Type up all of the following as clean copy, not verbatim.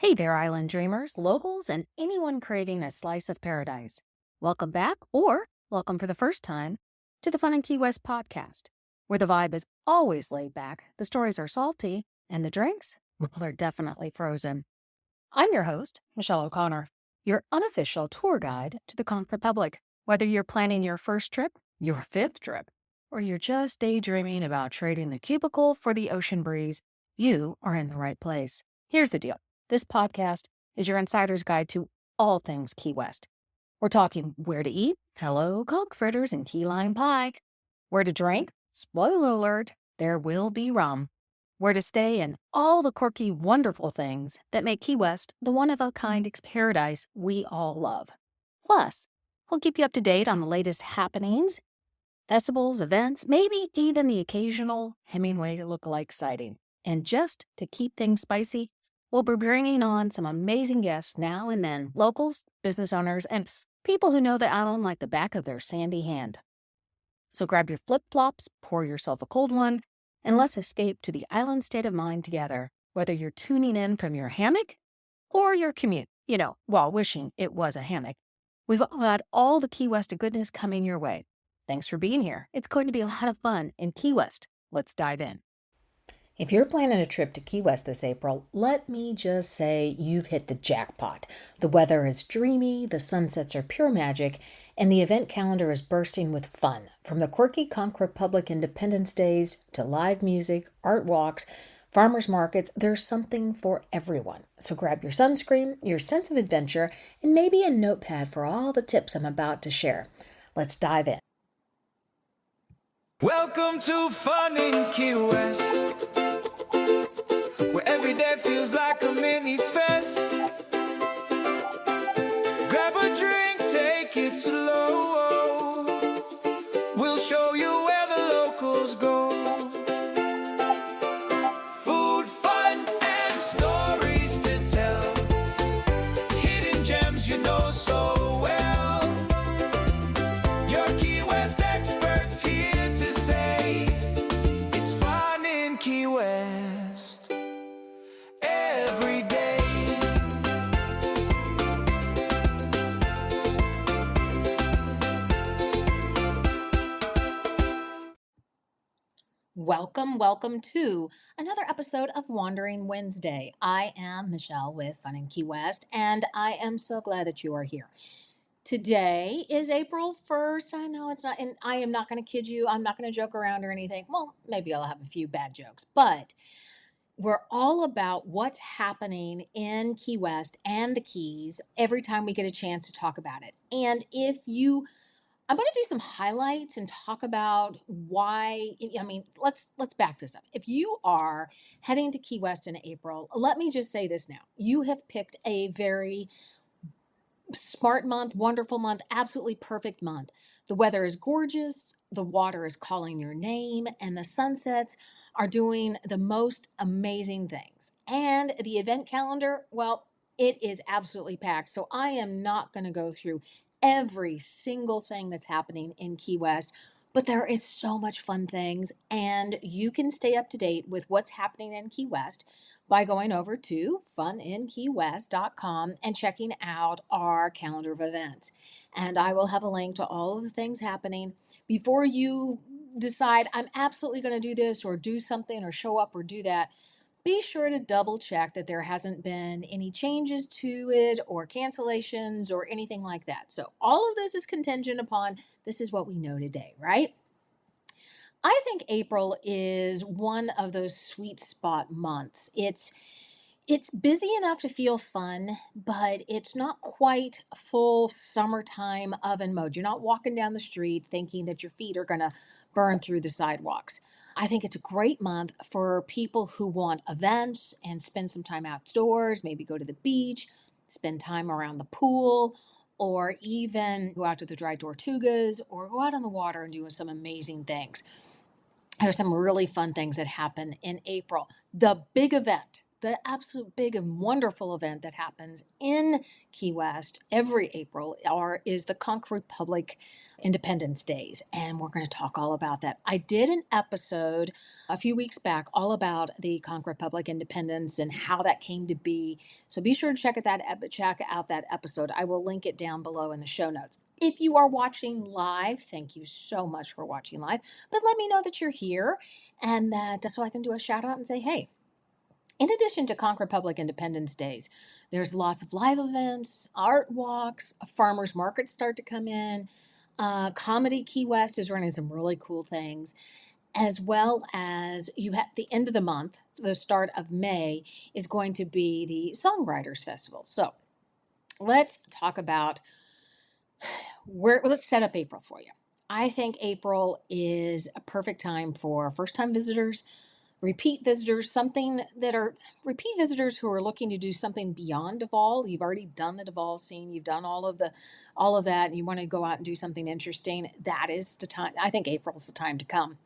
Hey there, island dreamers, locals, and anyone craving a slice of paradise. Welcome back, or welcome for the first time, to the Fun in Key West podcast, where the vibe is always laid back, the stories are salty, and the drinks, well, they're definitely frozen. I'm your host, Michelle O'Connor, your unofficial tour guide to the Conch Republic. Whether you're planning your first trip, your fifth trip, or you're just daydreaming about trading the cubicle for the ocean breeze, you are in the right place. Here's the deal. This podcast is your insider's guide to all things Key West. We're talking where to eat, hello, conch fritters and key lime pie, where to drink, spoiler alert, there will be rum, where to stay, and all the quirky, wonderful things that make Key West the one-of-a-kind paradise we all love. Plus, we'll keep you up to date on the latest happenings, festivals, events, maybe even the occasional Hemingway look-alike sighting. And just to keep things spicy, we'll be bringing on some amazing guests now and then, locals, business owners, and people who know the island like the back of their sandy hand. So grab your flip-flops, pour yourself a cold one, and let's escape to the island state of mind together, whether you're tuning in from your hammock or your commute, while wishing it was a hammock. We've got all the Key West goodness coming your way. Thanks for being here. It's going to be a lot of fun in Key West. Let's dive in. If you're planning a trip to Key West this April, let me just say you've hit the jackpot. The weather is dreamy, the sunsets are pure magic, and the event calendar is bursting with fun. From the quirky Conch Republic Independence Days to live music, art walks, farmers markets, there's something for everyone. So grab your sunscreen, your sense of adventure, and maybe a notepad for all the tips I'm about to share. Let's dive in. Welcome to Fun in Key West, where every day feels like a mini fest. Grab a drink, take it slow. We'll show you where the locals go. Food, fun, and stories to tell. Hidden gems you know so well. Your Key West experts here to say it's fun in Key West every day. Welcome to another episode of Wandering Wednesday. I am Michelle with Fun in Key West, and I am so glad that you are here. Today is April 1st. I know it's not, and I am not going to kid you. I'm not going to joke around or anything. Well, maybe I'll have a few bad jokes, but we're all about what's happening in Key West and the Keys every time we get a chance to talk about it. And I'm going to do some highlights and talk about why. Let's back this up. If you are heading to Key West in April, let me just say this now. You have picked a very smart month, wonderful month, absolutely perfect month. The weather is gorgeous, the water is calling your name, and the sunsets are doing the most amazing things. And the event calendar, well, it is absolutely packed. So I am not going to go through every single thing that's happening in Key West, but there is so much fun things, and you can stay up to date with what's happening in Key West by going over to FunInKeyWest.com and checking out our calendar of events. And I will have a link to all of the things happening. Before you decide, I'm absolutely going to do this or do something or show up or do that, be sure to double check that there hasn't been any changes to it or cancellations or anything like that. So all of this is contingent upon this is what we know today, right? I think April is one of those sweet spot months. It's busy enough to feel fun, but it's not quite full summertime oven mode. You're not walking down the street thinking that your feet are going to burn through the sidewalks. I think it's a great month for people who want events and spend some time outdoors, maybe go to the beach, spend time around the pool, or even go out to the dry tortugas or go out on the water and do some amazing things. There's some really fun things that happen in April. The big event the absolute big and wonderful event that happens in Key West every April is the Conch Republic Independence Days. And we're going to talk all about that. I did an episode a few weeks back all about the Conch Republic Independence and how that came to be. So be sure to check out that episode. I will link it down below in the show notes. If you are watching live, thank you so much for watching live. But let me know that you're here and that so I can do a shout out and say, hey, in addition to Conch Republic Independence Days, there's lots of live events, art walks, farmers markets start to come in. Comedy Key West is running some really cool things, as well as you have the end of the month, the start of May, is going to be the Songwriters Festival. So let's talk about let's set up April for you. I think April is a perfect time for first-time visitors, repeat visitors, repeat visitors who are looking to do something beyond Duval. You've already done the Duval scene, you've done all of that, and you want to go out and do something interesting. That is the time. I think April's the time to come.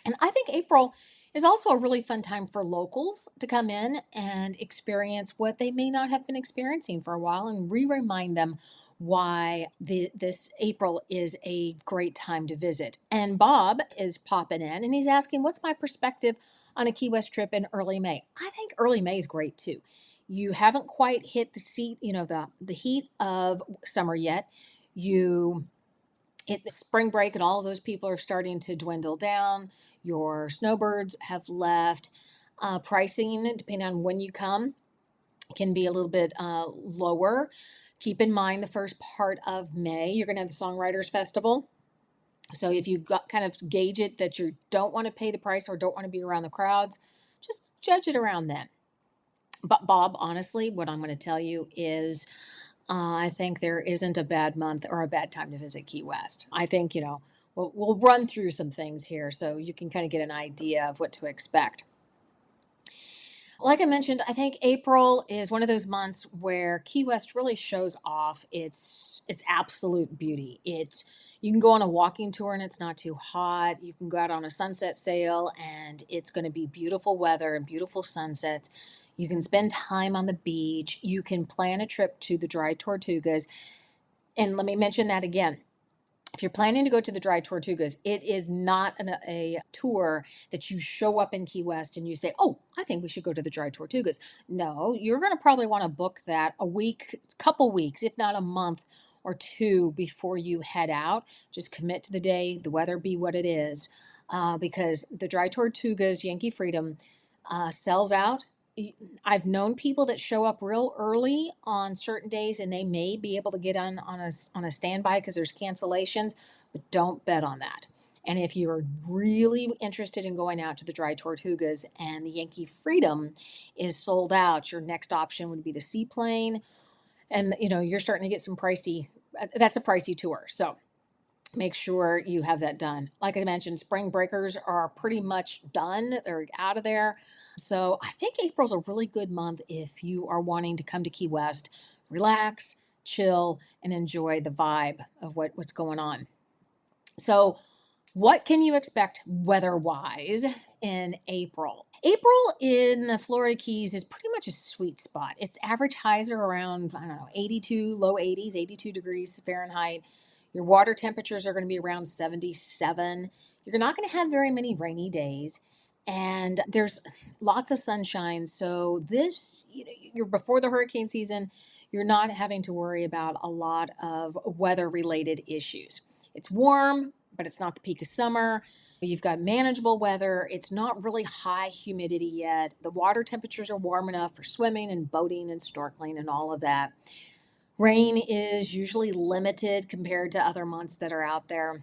And I think April is also a really fun time for locals to come in and experience what they may not have been experiencing for a while and remind them why this April is a great time to visit. And Bob is popping in and he's asking, what's my perspective on a Key West trip in early May? I think early May is great too. You haven't quite hit the heat of summer yet. You hit the spring break and all of those people are starting to dwindle down. Your snowbirds have left. Pricing, depending on when you come, can be a little bit lower. Keep in mind the first part of May, you're going to have the Songwriters Festival. So if you kind of gauge it that you don't want to pay the price or don't want to be around the crowds, just judge it around then. But Bob, honestly, what I'm going to tell you is I think there isn't a bad month or a bad time to visit Key West. I think, we'll run through some things here so you can kind of get an idea of what to expect. Like I mentioned, I think April is one of those months where Key West really shows off its absolute beauty. You can go on a walking tour and it's not too hot. You can go out on a sunset sail and it's going to be beautiful weather and beautiful sunsets. You can spend time on the beach. You can plan a trip to the Dry Tortugas. And let me mention that again. If you're planning to go to the Dry Tortugas, it is not a tour that you show up in Key West and you say, oh, I think we should go to the Dry Tortugas. No, you're going to probably want to book that couple weeks, if not a month or two before you head out. Just commit to the day, the weather be what it is, because the Dry Tortugas Yankee Freedom sells out. I've known people that show up real early on certain days and they may be able to get on a standby because there's cancellations, but don't bet on that. And if you're really interested in going out to the Dry Tortugas and the Yankee Freedom is sold out, your next option would be the seaplane. And you're starting to get that's a pricey tour. So make sure you have that done. Like I mentioned, spring breakers are pretty much done. They're out of there. So I think April's a really good month if you are wanting to come to Key West, relax, chill, and enjoy the vibe of what's going on. So what can you expect weather-wise in April? April in the Florida Keys is pretty much a sweet spot. Its average highs are around, 82, low 80s, 82 degrees Fahrenheit. Your water temperatures are going to be around 77. You're not going to have very many rainy days. And there's lots of sunshine. So you're before the hurricane season. You're not having to worry about a lot of weather-related issues. It's warm, but it's not the peak of summer. You've got manageable weather. It's not really high humidity yet. The water temperatures are warm enough for swimming and boating and snorkeling and all of that. Rain is usually limited compared to other months that are out there.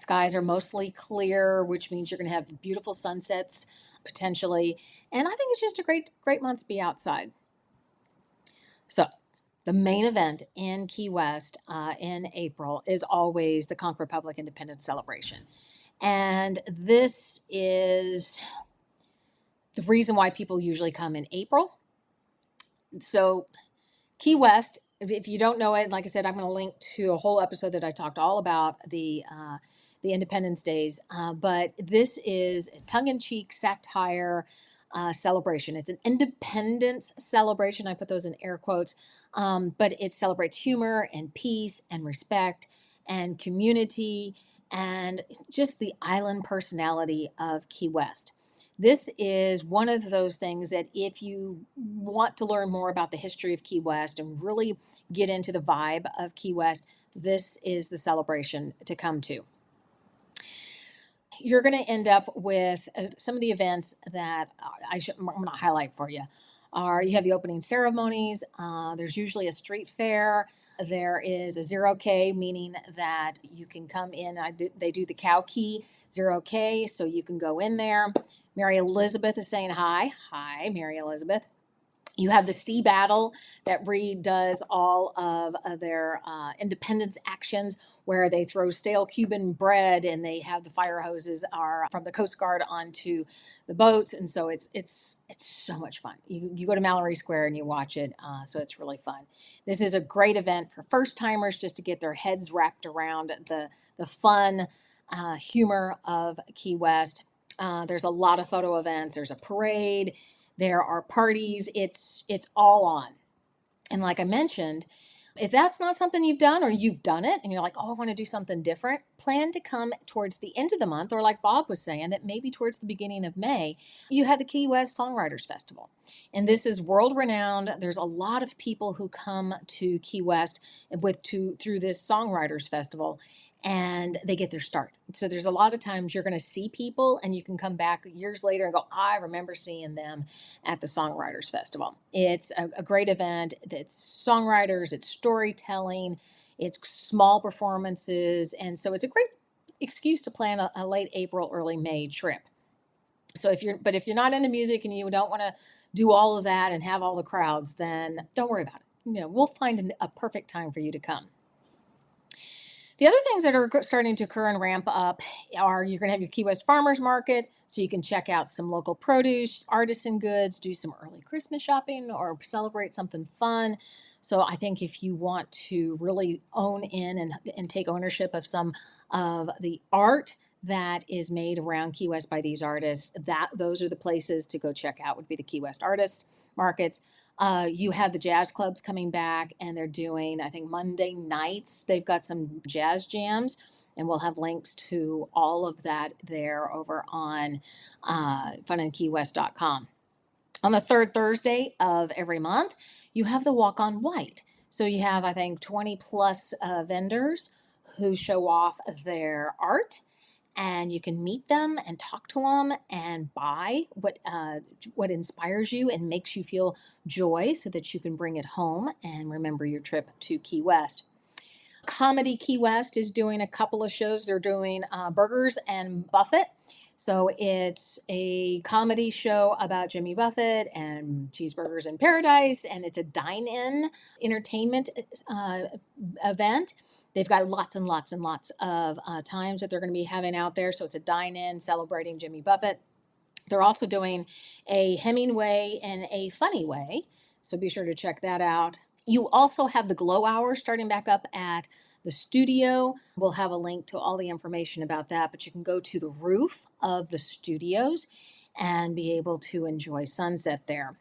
Skies are mostly clear, which means you're going to have beautiful sunsets potentially. And I think it's just a great, great month to be outside. So the main event in Key West in April is always the Conch Republic Independence Celebration. And this is the reason why people usually come in April. So Key West, if you don't know it, like I said, I'm going to link to a whole episode that I talked all about the Independence Days. But this is tongue-in-cheek satire celebration. It's an independence celebration. I put those in air quotes, but it celebrates humor and peace and respect and community and just the island personality of Key West. This is one of those things that if you want to learn more about the history of Key West and really get into the vibe of Key West, this is the celebration to come to. You're going to end up with some of the events that I'm going to highlight for you. You have the opening ceremonies. There's usually a street fair. There is a 0K, meaning that you can come in. They do the cow key 0K, so you can go in there. Mary Elizabeth is saying hi. Hi, Mary Elizabeth. You have the sea battle that redoes all of their independence actions where they throw stale Cuban bread and they have the fire hoses are from the Coast Guard onto the boats. And so it's so much fun. You go to Mallory Square and you watch it. So it's really fun. This is a great event for first timers just to get their heads wrapped around the fun humor of Key West. There's a lot of photo events. There's a parade. There are parties. It's all on. And like I mentioned, if that's not something you've done or you've done it and you're like, oh, I want to do something different, plan to come towards the end of the month, or like Bob was saying, that maybe towards the beginning of May, you have the Key West Songwriters Festival. And this is world renowned. There's a lot of people who come to Key West through this Songwriters Festival, and they get their start. So there's a lot of times you're going to see people and you can come back years later and go, I remember seeing them at the Songwriters Festival. It's a great event. It's songwriters, it's storytelling, it's small performances. And so it's a great excuse to plan a late April, early May trip. So if you're not into music and you don't want to do all of that and have all the crowds, then don't worry about it. We'll find a perfect time for you to come. The other things that are starting to occur and ramp up are you're going to have your Key West Farmers Market, so you can check out some local produce, artisan goods, do some early Christmas shopping, or celebrate something fun. So I think if you want to really own in and take ownership of some of the art that is made around Key West by these artists, those are the places to go check out, would be the Key West Artist Markets. You have the jazz clubs coming back, and they're doing, I think, Monday nights. They've got some jazz jams, and we'll have links to all of that there over on FunInKeyWest.com. On the third Thursday of every month, you have the Walk on White. So you have, I think, 20 plus vendors who show off their art, and you can meet them and talk to them and buy what inspires you and makes you feel joy so that you can bring it home and remember your trip to Key West. Comedy Key West is doing a couple of shows. They're doing Burgers and Buffett. So it's a comedy show about Jimmy Buffett and Cheeseburgers in Paradise, and it's a dine-in entertainment event. They've got lots and lots and lots of times that they're going to be having out there. So it's a dine-in celebrating Jimmy Buffett. They're also doing a Hemingway and a Funny Way. So be sure to check that out. You also have the Glow Hour starting back up at the studio. We'll have a link to all the information about that, but you can go to the roof of the studios and be able to enjoy sunset there.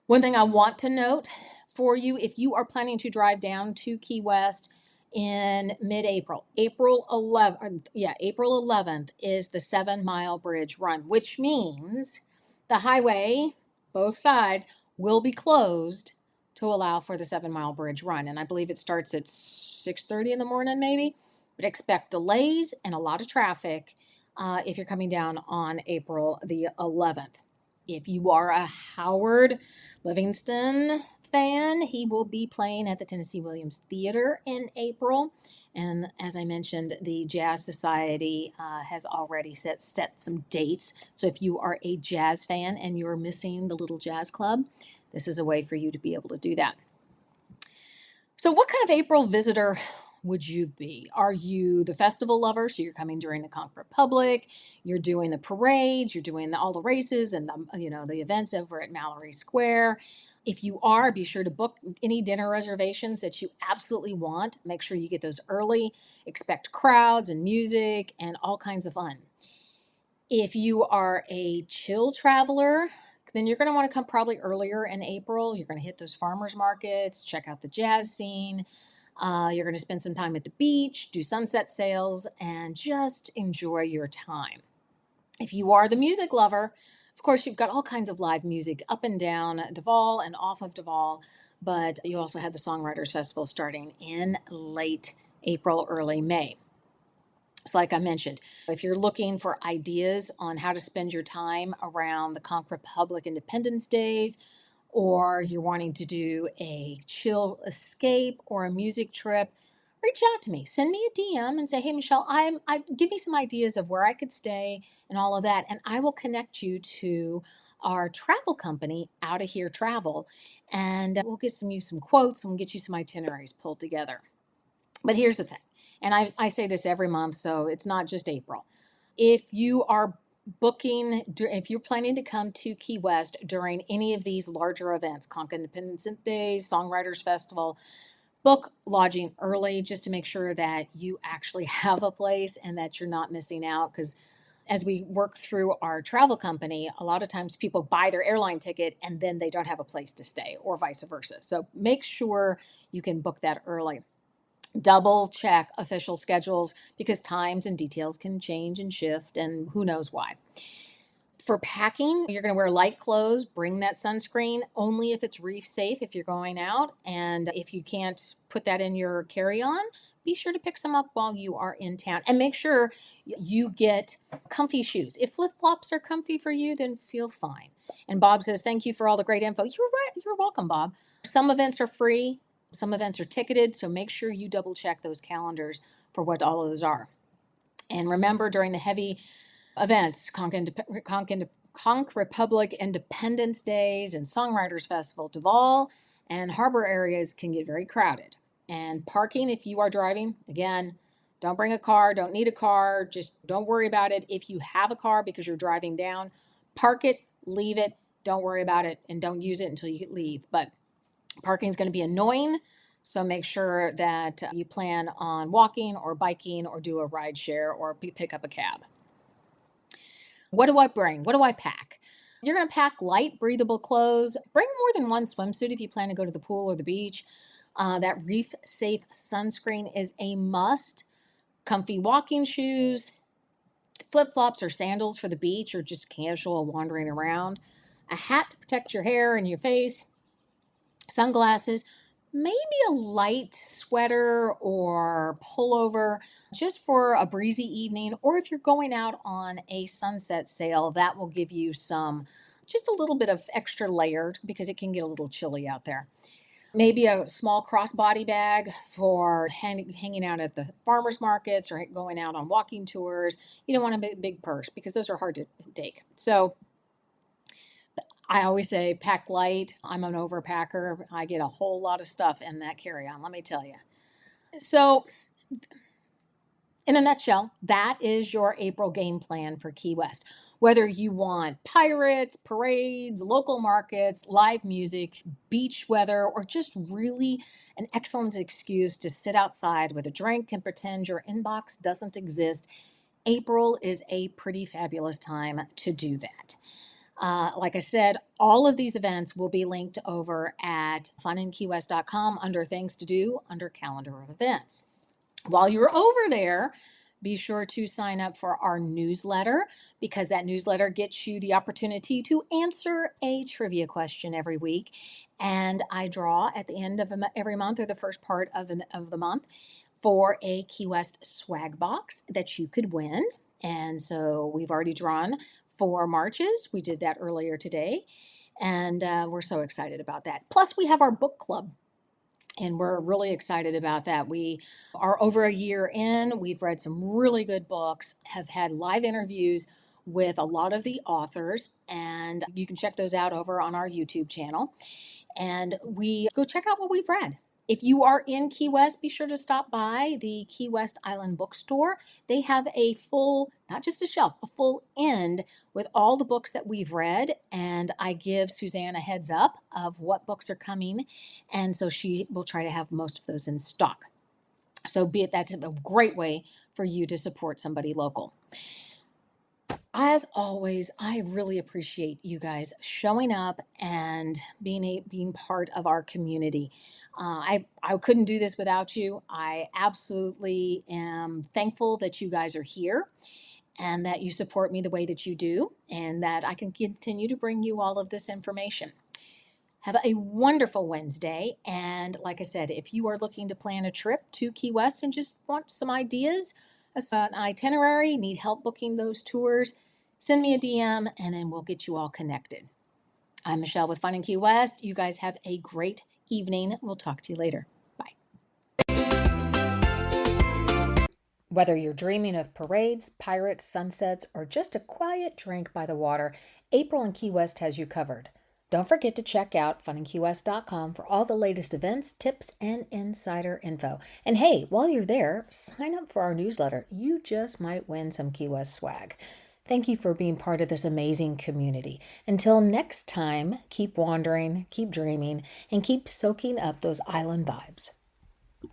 One thing I want to note for you, if you are planning to drive down to Key West in mid-April, April 11th is the 7-mile bridge run, which means the highway, both sides, will be closed to allow for the 7-mile bridge run. And I believe it starts at 6:30 in the morning, maybe. But expect delays and a lot of traffic if you're coming down on April the 11th. If you are a Howard Livingston fan, he will be playing at the Tennessee Williams Theater in April. And as I mentioned, the Jazz Society has already set some dates. So if you are a jazz fan and you're missing the Little Jazz Club, this is a way for you to be able to do that. So what kind of April visitor would you be? Are you the festival lover? So you're coming during the Conch Republic, you're doing the parades, you're doing all the races and the events over at Mallory Square. If you are, be sure to book any dinner reservations that you absolutely want. Make sure you get those early. Expect crowds and music and all kinds of fun. If you are a chill traveler, then you're going to want to come probably earlier in April. You're going to hit those farmers markets, check out the jazz scene. You're going to spend some time at the beach, do sunset sails, and just enjoy your time. If you are the music lover, of course, you've got all kinds of live music up and down Duval and off of Duval, but you also have the Songwriters Festival starting in late April, early May. So, like I mentioned, if you're looking for ideas on how to spend your time around the Conch Republic Independence Days, or you're wanting to do a chill escape or a music trip, reach out to me. Send me a DM and say, "Hey, Michelle, I give me some ideas of where I could stay and all of that," and I will connect you to our travel company, Out of Here Travel, and we'll get you some quotes and we'll get you some itineraries pulled together. But here's the thing, and I say this every month, so it's not just April. If you are if you're planning to come to Key West during any of these larger events, Conch Independence Days, Songwriters Festival, book lodging early just to make sure that you actually have a place and that you're not missing out. Because as we work through our travel company, a lot of times people buy their airline ticket and then they don't have a place to stay, or vice versa. So make sure you can book that early. Double check official schedules because times and details can change and shift, and who knows why. For packing, you're going to wear light clothes, bring that sunscreen only if it's reef safe if you're going out. And if you can't put that in your carry on, be sure to pick some up while you are in town. And make sure you get comfy shoes. If flip flops are comfy for you, then feel fine. And Bob says, "Thank you for all the great info." You're right. You're welcome, Bob. Some events are free, some events are ticketed. So make sure you double check those calendars for what all of those are. And remember, during the heavy events, Conch Republic Independence Days and Songwriters Festival, Duval and harbor areas can get very crowded. And parking, if you are driving, again, don't bring a car, don't need a car, just don't worry about it. If you have a car because you're driving down, park it, leave it, don't worry about it, and don't use it until you leave. But parking is going to be annoying. So make sure that you plan on walking or biking or do a ride share or pick up a cab. What do I bring? What do I pack? You're going to pack light, breathable clothes. Bring more than one swimsuit if you plan to go to the pool or the beach. That reef safe sunscreen is a must. Comfy walking shoes, flip flops or sandals for the beach or just casual wandering around. A hat to protect your hair and your face. Sunglasses, maybe a light sweater or pullover just for a breezy evening, or if you're going out on a sunset sail, that will give you some just a little bit of extra layered because it can get a little chilly out there. Maybe a small crossbody bag for hanging out at the farmers markets or going out on walking tours. You don't want a big purse because those are hard to take. So I always say pack light. I'm an overpacker. I get a whole lot of stuff in that carry on, let me tell you. So, in a nutshell, that is your April game plan for Key West. Whether you want pirates, parades, local markets, live music, beach weather, or just really an excellent excuse to sit outside with a drink and pretend your inbox doesn't exist, April is a pretty fabulous time to do that. Like I said, all of these events will be linked over at FunInKeyWest.com under Things to Do under Calendar of Events. While you're over there, be sure to sign up for our newsletter because that newsletter gets you the opportunity to answer a trivia question every week. And I draw at the end of every month or the first part of the month for a Key West swag box that you could win. And so we've already drawn 4 Marches. We did that earlier today. And we're so excited about that. Plus, we have our book club. And we're really excited about that. We are over a year in. We've read some really good books, have had live interviews with a lot of the authors, and you can check those out over on our YouTube channel. And we go check out what we've read. If you are in Key West, be sure to stop by the Key West Island Bookstore. They have a full, not just a shelf, a full end with all the books that we've read. And I give Suzanne a heads up of what books are coming. And so she will try to have most of those in stock. So that's a great way for you to support somebody local. As always, I really appreciate you guys showing up and being part of our community. I couldn't do this without you. I absolutely am thankful that you guys are here and that you support me the way that you do, and that I can continue to bring you all of this information. Have a wonderful Wednesday. And like I said, if you are looking to plan a trip to Key West and just want some ideas, an itinerary, need help booking those tours, send me a DM and then we'll get you all connected. I'm Michelle with Fun in Key West. You guys have a great evening. We'll talk to you later. Bye. Whether you're dreaming of parades, pirates, sunsets, or just a quiet drink by the water, April in Key West has you covered. Don't forget to check out FunInKeyWest.com for all the latest events, tips, and insider info. And hey, while you're there, sign up for our newsletter. You just might win some Key West swag. Thank you for being part of this amazing community. Until next time, keep wandering, keep dreaming, and keep soaking up those island vibes.